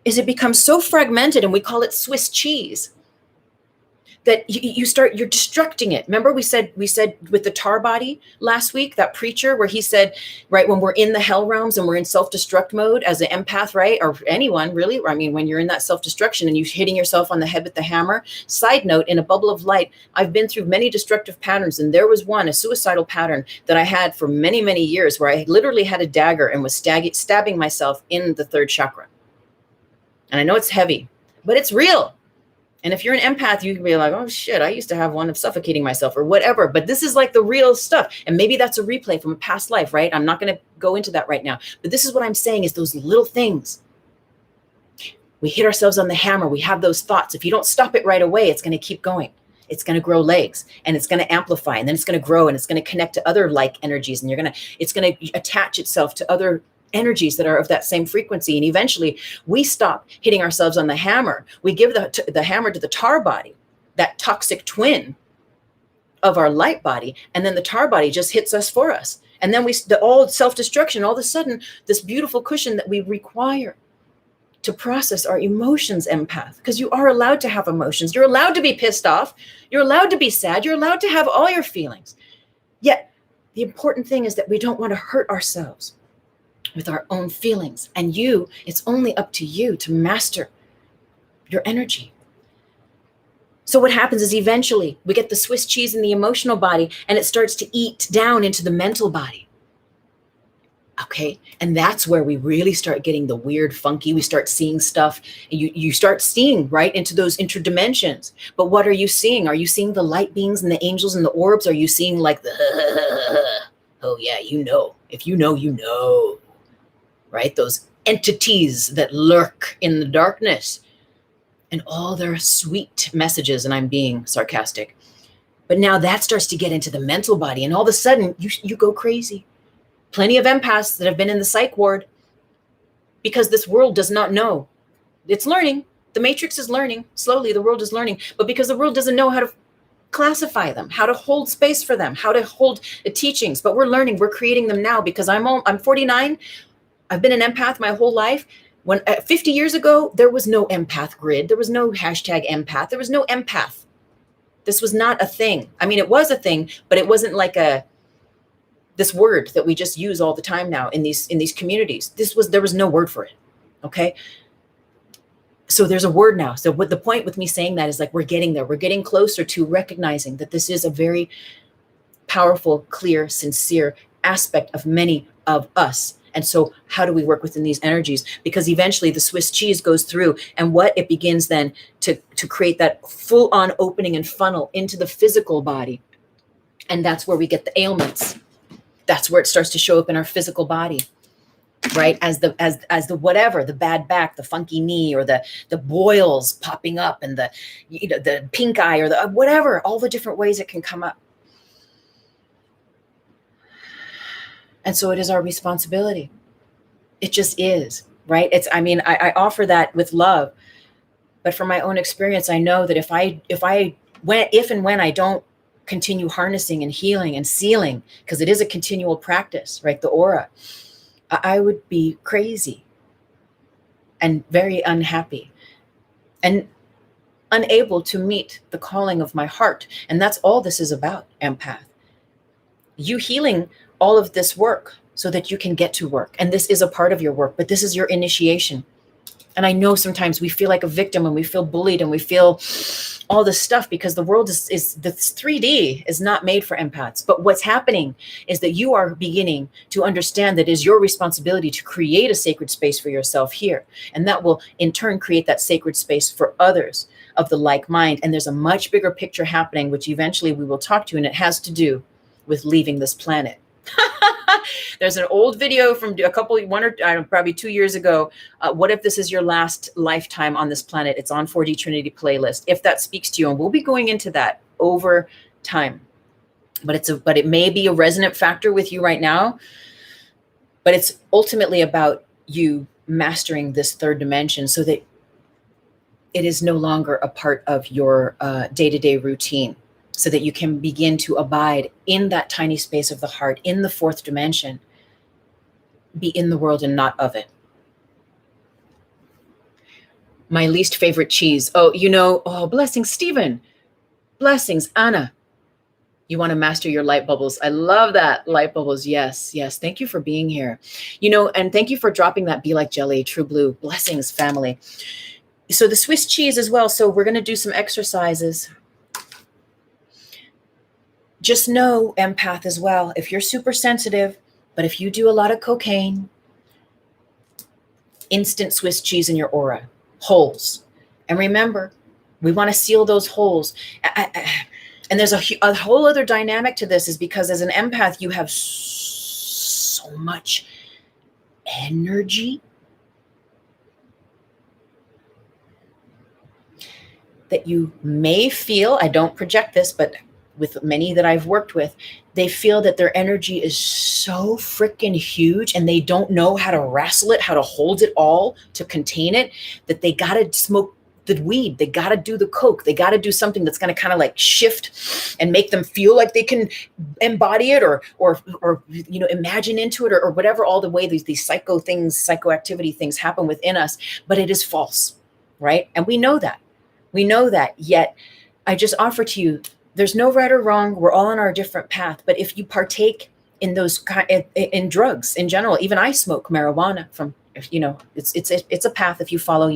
is it becomes so fragmented, and we call it Swiss cheese, that you're destructing it. Remember we said with the tar body last week, that preacher, where he said, right, when we're in the hell realms and we're in self-destruct mode as an empath, right? Or anyone really, I mean, when you're in that self-destruction and you're hitting yourself on the head with the hammer. Side note, in a bubble of light, I've been through many destructive patterns, and there was one, a suicidal pattern that I had for many, many years, where I literally had a dagger and was stabbing myself in the third chakra. And I know it's heavy, but it's real. And if you're an empath, you can be like, oh shit, I used to have one of suffocating myself or whatever. But this is like the real stuff. And maybe that's a replay from a past life, right? I'm not going to go into that right now. But this is what I'm saying, is those little things. We hit ourselves on the hammer. We have those thoughts. If you don't stop it right away, it's going to keep going. It's going to grow legs, and it's going to amplify, and then it's going to grow, and it's going to connect to other like energies. And it's going to attach itself to other energies that are of that same frequency. And eventually we stop hitting ourselves on the hammer. We give the hammer to the tar body, that toxic twin of our light body. And then the tar body just hits us for us. And then the old self-destruction, all of a sudden, this beautiful cushion that we require to process our emotions, empath, because you are allowed to have emotions. You're allowed to be pissed off. You're allowed to be sad. You're allowed to have all your feelings. Yet the important thing is that we don't want to hurt ourselves with our own feelings. And it's only up to you to master your energy. So what happens is eventually we get the Swiss cheese in the emotional body, and it starts to eat down into the mental body. Okay. And that's where we really start getting the weird, funky, we start seeing stuff, and you start seeing right into those interdimensions. But what are you seeing? Are you seeing the light beings and the angels and the orbs? Are you seeing like oh yeah, if you know, right? Those entities that lurk in the darkness and all their sweet messages. And I'm being sarcastic, but now that starts to get into the mental body, and all of a sudden you go crazy. Plenty of empaths that have been in the psych ward, because this world does not know. It's learning. The matrix is learning. Slowly the world is learning, but because the world doesn't know how to classify them, how to hold space for them, how to hold the teachings. But we're learning, we're creating them now, because I'm 49. I've been an empath my whole life. When 50 years ago, there was no empath grid. There was no hashtag empath. There was no empath. This was not a thing. I mean, it was a thing, but it wasn't like this word that we just use all the time now in these communities. There was no word for it. Okay. So there's a word now. So what the point with me saying that is, like, we're getting there. We're getting closer to recognizing that this is a very powerful, clear, sincere aspect of many of us. And so how do we work within these energies? Because eventually the Swiss cheese goes through, and what it begins then to create that full on opening and funnel into the physical body. And that's where we get the ailments. That's where it starts to show up in our physical body, right? As the whatever, the bad back, the funky knee, or the boils popping up, and the pink eye, or the whatever, all the different ways it can come up. And so it is our responsibility. It just is, right? I offer that with love, but from my own experience, I know that if and when I don't continue harnessing and healing and sealing, because it is a continual practice, right? The aura, I would be crazy and very unhappy and unable to meet the calling of my heart. And that's all this is about, empath. You healing all of this work so that you can get to work. And this is a part of your work, but this is your initiation. And I know sometimes we feel like a victim, and we feel bullied, and we feel all this stuff because the world is the 3D is not made for empaths. But what's happening is that you are beginning to understand that it is your responsibility to create a sacred space for yourself here. And that will in turn create that sacred space for others of the like mind. And there's a much bigger picture happening, which eventually we will talk to, and it has to do with leaving this planet. There's an old video from probably 2 years ago. What if this is your last lifetime on this planet? It's on 4D Trinity playlist, if that speaks to you. And we'll be going into that over time. But it may be a resonant factor with you right now. But it's ultimately about you mastering this third dimension so that it is no longer a part of your day-to-day routine, so that you can begin to abide in that tiny space of the heart, in the fourth dimension, be in the world and not of it. My least favorite cheese. Blessings, Stephen. Blessings, Anna. You want to master your light bubbles. I love that. Light bubbles. Yes. Thank you for being here. And thank you for dropping that Be Like Jelly, True Blue. Blessings, family. So the Swiss cheese as well. So we're going to do some exercises. Just know, empath as well, if you're super sensitive, but if you do a lot of cocaine, instant Swiss cheese in your aura, holes. And remember, we want to seal those holes. And there's a whole other dynamic to this, is because as an empath, you have so much energy that you may feel, I don't project this, but with many that I've worked with, they feel that their energy is so freaking huge and they don't know how to wrestle it, how to hold it all, to contain it, that they got to smoke the weed. They got to do the coke. They got to do something that's going to kind of like shift and make them feel like they can embody it or imagine into it or whatever, all the way these psychoactivity things happen within us, but it is false, right? And we know that, yet I just offer to you, there's no right or wrong. We're all on our different path. But if you partake in those in drugs in general, even I smoke marijuana from, it's a path. If you follow,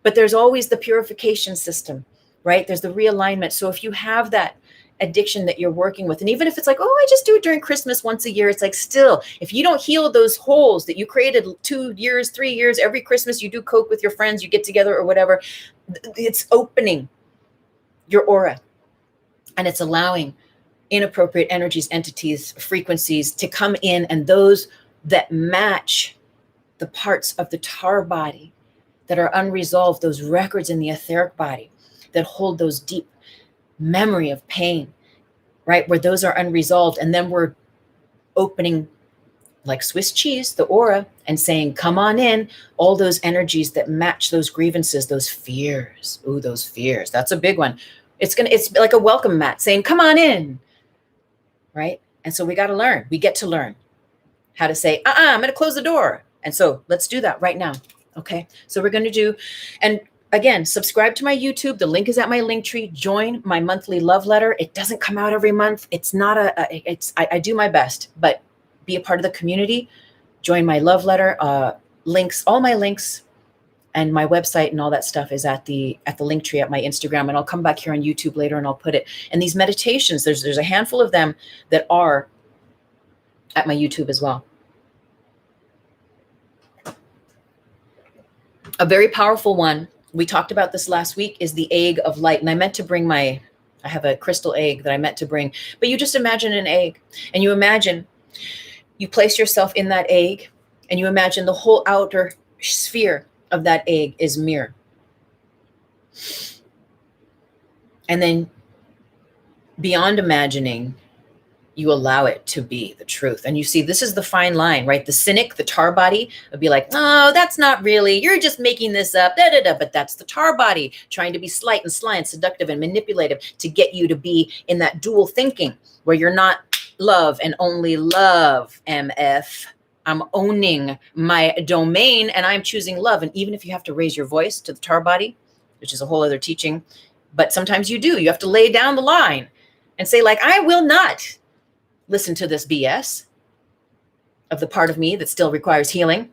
but there's always the purification system, right? There's the realignment. So if you have that addiction that you're working with, and even if it's like, I just do it during Christmas once a year, it's like, still, if you don't heal those holes that you created 2 years, 3 years, every Christmas you do coke with your friends, you get together or whatever, it's opening your aura, and it's allowing inappropriate energies, entities, frequencies to come in, and those that match the parts of the tar body that are unresolved, those records in the etheric body that hold those deep memory of pain, right, where those are unresolved. And then we're opening like Swiss cheese, the aura, and saying, come on in, all those energies that match those grievances, those fears. Ooh, those fears. That's a big one. It's like a welcome mat saying, come on in, right? And so we get to learn how to say, I'm going to close the door. And so let's do that right now. Okay. So we're going to do, and again, subscribe to my YouTube. The link is at my link tree. Join my monthly love letter. It doesn't come out every month. It's not I do my best, but be a part of the community. Join my love letter, links, all my links, and my website and all that stuff is at the link tree at my Instagram. And I'll come back here on YouTube later and I'll put it. And these meditations, there's a handful of them that are at my YouTube as well. A very powerful one, we talked about this last week, is the egg of light. And I meant to bring I have a crystal egg that I meant to bring, but you just imagine an egg, and you place yourself in that egg, and you imagine the whole outer sphere of that egg is mirror. And then beyond imagining, you allow it to be the truth. And you see, this is the fine line, right? The cynic, the tar body would be like, oh, that's not really, you're just making this up, da, da, da. But that's the tar body trying to be slight and sly and seductive and manipulative to get you to be in that dual thinking where you're not love and only love, MF. I'm owning my domain and I'm choosing love. And even if you have to raise your voice to the tar body, which is a whole other teaching, but sometimes you do, you have to lay down the line and say, like, I will not listen to this BS of the part of me that still requires healing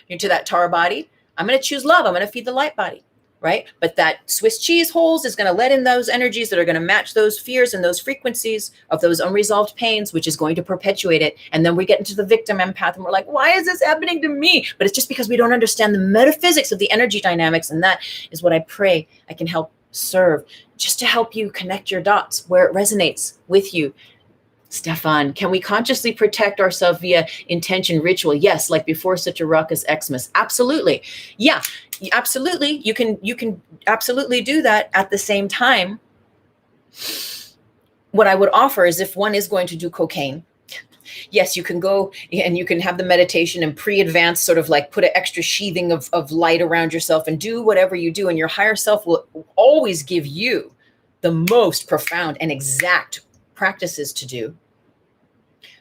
into that tar body. I'm going to choose love. I'm going to feed the light body, right? But that Swiss cheese holes is going to let in those energies that are going to match those fears and those frequencies of those unresolved pains, which is going to perpetuate it. And then we get into the victim empath and we're like, why is this happening to me? But it's just because we don't understand the metaphysics of the energy dynamics. And that is what I pray I can help serve, just to help you connect your dots where it resonates with you. Stefan, can we consciously protect ourselves via intention ritual? Yes, like before such a ruckus Xmas. Absolutely. Yeah, absolutely. You can absolutely do that. At the same time, what I would offer is, if one is going to do cocaine, yes, you can go and you can have the meditation and pre-advance, sort of like put an extra sheathing of light around yourself and do whatever you do. And your higher self will always give you the most profound and exact practices to do.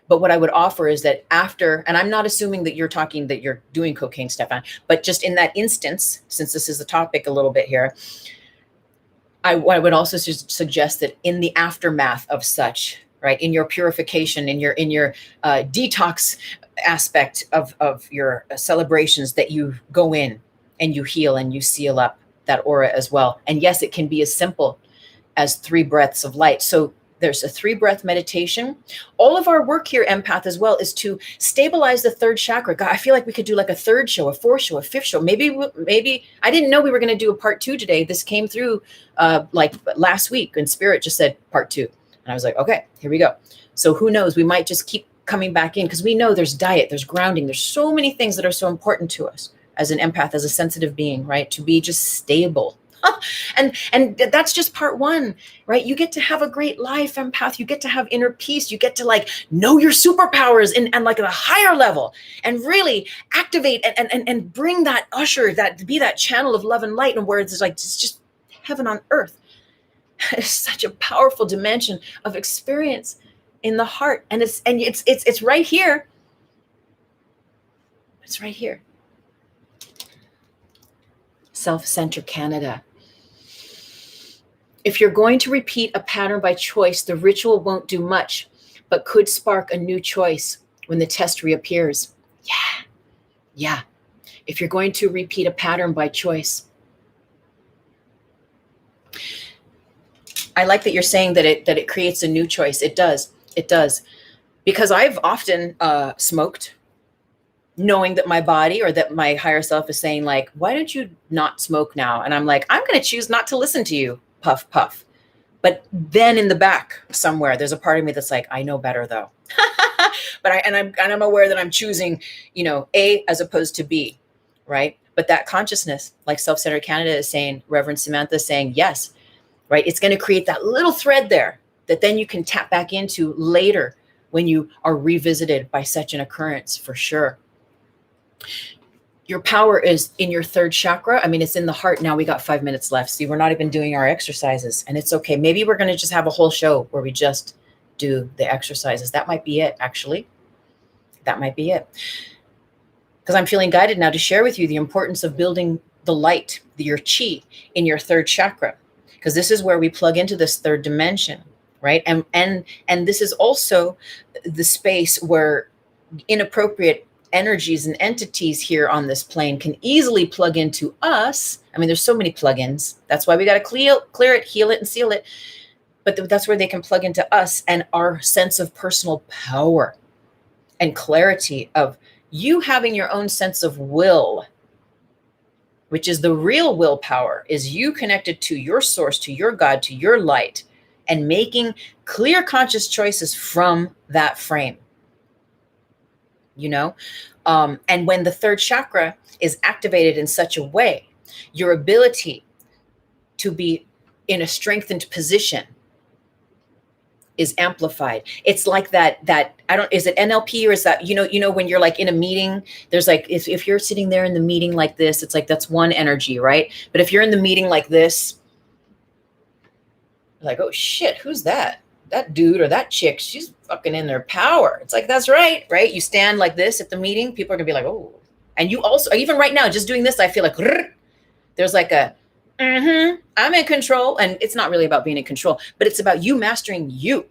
But what I would offer is that after, and I'm not assuming that you're doing cocaine, Stefan, but just in that instance, since this is the topic a little bit here, I would also suggest that in the aftermath of such, right, in your purification, in your detox aspect of your celebrations, that you go in and you heal and you seal up that aura as well. And yes, it can be as simple as 3 breaths of light. So there's a 3-breath meditation. All of our work here, empath, as well, is to stabilize the 3rd chakra. God, I feel like we could do like a 3rd show, a 4th show, a 5th show. Maybe I didn't know we were going to do a part 2 today. This came through like last week, and Spirit just said part 2. And I was like, okay, here we go. So who knows? We might just keep coming back in, because we know there's diet, there's grounding, there's so many things that are so important to us as an empath, as a sensitive being, right? To be just stable. And that's just part 1, right? You get to have a great life, empath. You get to have inner peace. You get to like know your superpowers and like at a higher level, and really activate and bring that be that channel of love and light, and where it's like, it's just heaven on earth. It's such a powerful dimension of experience in the heart. And it's right here. It's right here. Self-Center Canada. If you're going to repeat a pattern by choice, the ritual won't do much, but could spark a new choice when the test reappears. Yeah. If you're going to repeat a pattern by choice. I like that you're saying that it creates a new choice. It does. Because I've often smoked, knowing that my body or that my higher self is saying, like, why don't you not smoke now? And I'm like, I'm going to choose not to listen to you. Puff, puff. But then in the back somewhere, there's a part of me that's like, I know better though. But I'm aware that I'm choosing, A as opposed to B, right? But that consciousness, like Self-Centered Canada is saying, Reverend Samantha is saying, yes, right? It's going to create that little thread there that then you can tap back into later when you are revisited by such an occurrence, for sure. Your power is in your 3rd chakra. I mean, it's in the heart. Now we got 5 minutes left. See, we're not even doing our exercises, and it's okay. Maybe we're going to just have a whole show where we just do the exercises. That might be it, actually. That might be it. Because I'm feeling guided now to share with you the importance of building the light, your chi, in your 3rd chakra, because this is where we plug into this 3rd dimension, right? And this is also the space where inappropriate energies and entities here on this plane can easily plug into us. I mean, there's so many plugins. That's why we got to clear it, heal it, and seal it. But that's where they can plug into us and our sense of personal power. and clarity of you having your own sense of will, which is the real willpower, is you connected to your source, to your God, to your light, and making clear conscious choices from that frame, and when the third chakra is activated in such a way, your ability to be in a strengthened position is amplified. It's like that is it NLP, or is that, when you're like in a meeting, there's like, if you're sitting there in the meeting like this, it's like, that's one energy, right? But if you're in the meeting like this, like, oh shit, who's that dude or that chick, she's fucking in their power. It's like, that's right? You stand like this at the meeting, people are gonna be like, oh. And you also, even right now, just doing this, I feel like there's like a I'm in control. And it's not really about being in control, but it's about you mastering you.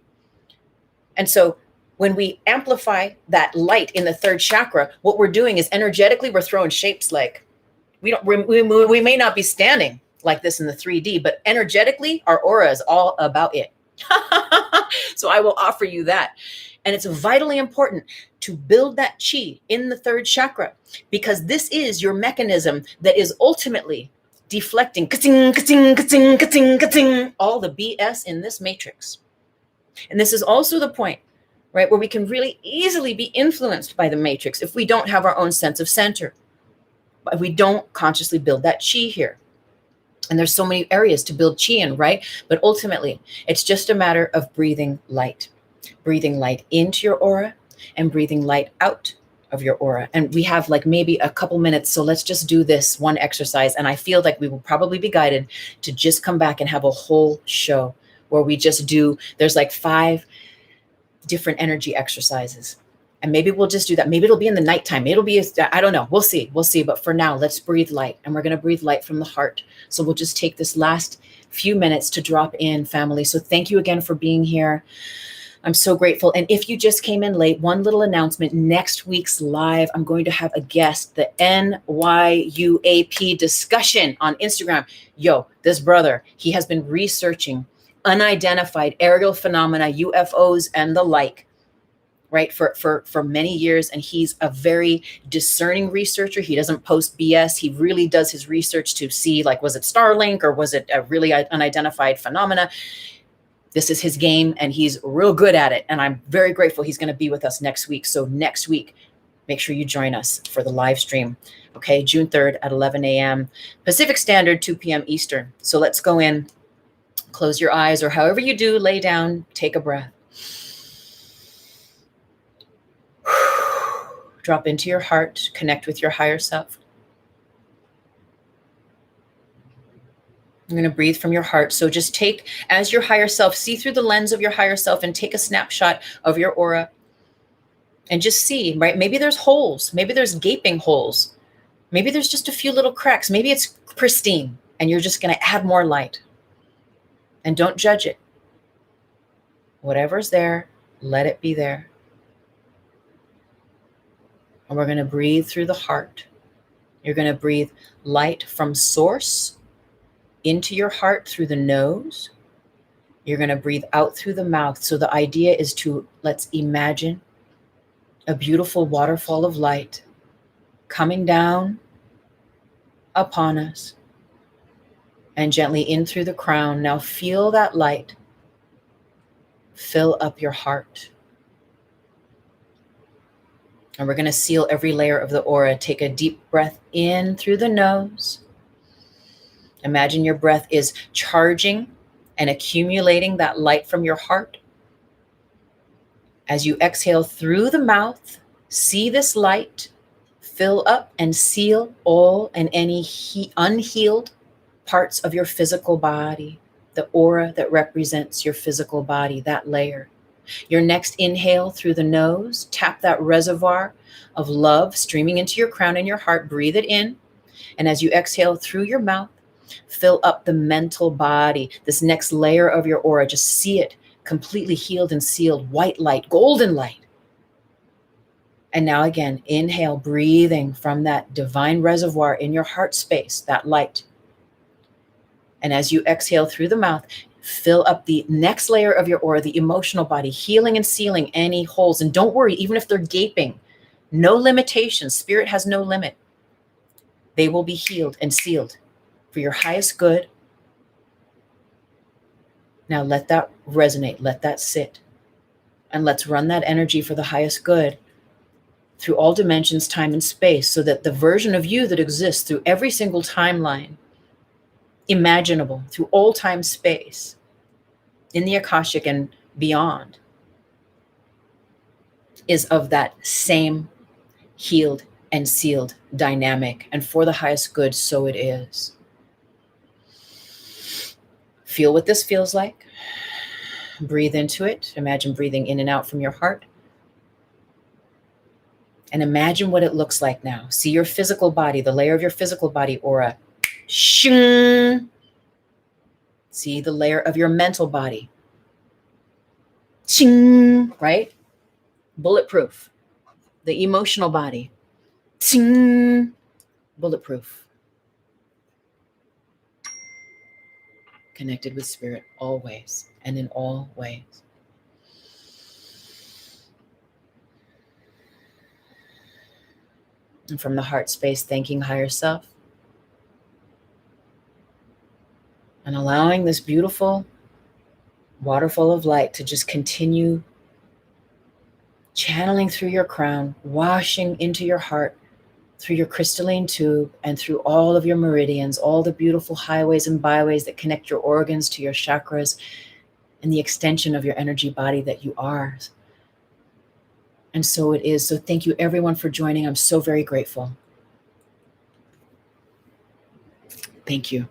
And so when we amplify that light in the third chakra, what we're doing is energetically, we're throwing shapes. Like we may not be standing like this in the 3D, but energetically, our aura is all about it. So I will offer you that. And it's vitally important to build that chi in the third chakra, because this is your mechanism that is ultimately deflecting ka-ting, ka-ting, ka-ting, ka-ting, ka-ting, all the BS in this matrix. And this is also the point, right, where we can really easily be influenced by the matrix if we don't have our own sense of center, if we don't consciously build that chi here. And there's so many areas to build chi in, right? But ultimately, it's just a matter of breathing light into your aura and breathing light out of your aura. And we have like maybe a couple minutes. So let's just do this one exercise. And I feel like we will probably be guided to just come back and have a whole show where we just do, there's like 5 different energy exercises. And maybe we'll just do that. Maybe it'll be in the nighttime. It'll be, I don't know. We'll see. But for now, let's breathe light. And we're going to breathe light from the heart. So we'll just take this last few minutes to drop in, family. So thank you again for being here. I'm so grateful. And if you just came in late, one little announcement. Next week's live, I'm going to have a guest, the NYUAP discussion on Instagram. Yo, this brother, he has been researching unidentified aerial phenomena, UFOs and the like, right, for many years. And he's a very discerning researcher. He doesn't post BS. He really does his research to see, like, was it Starlink or was it a really unidentified phenomena? This is his game, and he's real good at it. And I'm very grateful he's going to be with us next week. So next week, make sure you join us for the live stream. Okay, June 3rd at 11 a.m. Pacific Standard, 2 p.m. Eastern. So let's go in, close your eyes, or however you do, lay down, take a breath. Drop into your heart, connect with your higher self. I'm going to breathe from your heart. So just take, as your higher self, see through the lens of your higher self and take a snapshot of your aura and just see, right? Maybe there's holes. Maybe there's gaping holes. Maybe there's just a few little cracks. Maybe it's pristine and you're just going to add more light. And don't judge it. Whatever's there, let it be there. And we're going to breathe through the heart. You're going to breathe light from source into your heart through the nose. You're going to breathe out through the mouth. So the idea is to, let's imagine a beautiful waterfall of light coming down upon us and gently in through the crown. Now feel that light fill up your heart. And we're going to seal every layer of the aura. Take a deep breath in through the nose. Imagine your breath is charging and accumulating that light from your heart. As you exhale through the mouth, see this light fill up and seal all and any unhealed parts of your physical body, the aura that represents your physical body, that layer. Your next inhale through the nose, tap that reservoir of love streaming into your crown and your heart, breathe it in. And as you exhale through your mouth, fill up the mental body, this next layer of your aura. Just see it completely healed and sealed, white light, golden light. And now again, inhale, breathing from that divine reservoir in your heart space, that light. And as you exhale through the mouth, Fill up the next layer of your aura, the emotional body, healing and sealing any holes. And don't worry, even if they're gaping, no limitations. Spirit has no limit. They will be healed and sealed for your highest good. Now let that resonate, let that sit, and let's run that energy for the highest good through all dimensions, time, and space, so that the version of you that exists through every single timeline imaginable, through all time, space, in the Akashic and beyond, is of that same healed and sealed dynamic. And for the highest good, so it is. Feel what this feels like. Breathe into it. Imagine breathing in and out from your heart. And imagine what it looks like now. See your physical body, the layer of your physical body aura. Shing. See the layer of your mental body. Ching, right? Bulletproof. The emotional body. Ching. Bulletproof. Connected with spirit always and in all ways. And from the heart space, thanking higher self. And allowing this beautiful waterfall of light to just continue channeling through your crown, washing into your heart, through your crystalline tube, and through all of your meridians, all the beautiful highways and byways that connect your organs to your chakras and the extension of your energy body that you are. And so it is. So thank you everyone for joining. I'm so very grateful. Thank you.